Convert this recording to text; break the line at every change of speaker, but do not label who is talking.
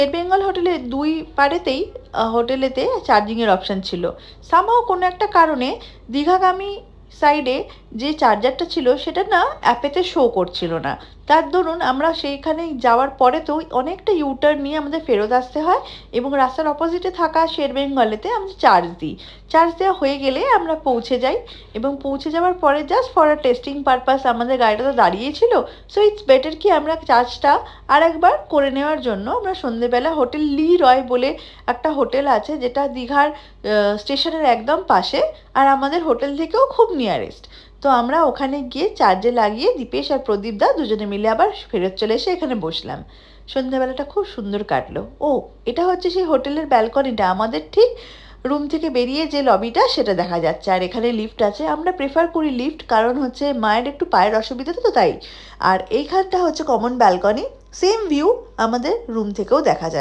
State Bengal হোটেলের দুই পাড়েতেই হোটেলেতে চার্জিংয়ের option ছিল। সামহাও কোনো একটা কারণে দীঘাগামী সাইডে যে চার্জারটা ছিল সেটা না অ্যাপেতে শো করছিল না। তার দরুন আমরা সেইখানে যাওয়ার পরে তো অনেকটা ইউটার্ন নিয়ে আমাদের ফেরত আসতে হয় এবং রাস্তার অপোজিটে থাকা শের বেঙ্গলেতে আমরা চার্জ দিই। চার্জ দেওয়া হয়ে গেলে আমরা পৌঁছে যাই এবং পৌঁছে যাওয়ার পরে just for a testing purpose আমাদের গাড়িটা তো দাঁড়িয়েই ছিল। সো ইটস বেটার কি আমরা চার্জটা আরেকবার করে নেওয়ার জন্য আমরা সন্ধেবেলা হোটেল লি রয় বলে একটা হোটেল আছে যেটা দীঘার স্টেশনের একদম পাশে, আর আমাদের হোটেল থেকেও খুব নিয়ারেস্ট। তো আমরা ওখানে গিয়ে চার্জে লাগিয়ে দীপেশ আর প্রদীপ দা দুজনে মিলে আবার ফেরত চলে এসে এখানে বসলাম। সন্ধ্যাবেলাটা খুব সুন্দর কাটলো। ও, এটা হচ্ছে সেই হোটেলের ব্যালকনিটা, আমাদের ঠিক রুম থেকে বেরিয়ে যে লবিটা সেটা দেখা যাচ্ছে। আর এখানে লিফট আছে, আমরা প্রেফার করি লিফট, কারণ হচ্ছে মায়ের একটু পায়ের অসুবিধা তো তাই। আর এইখানটা হচ্ছে কমন ব্যালকনি, সেম ভিউ আমাদের রুম থেকেও দেখা যায়।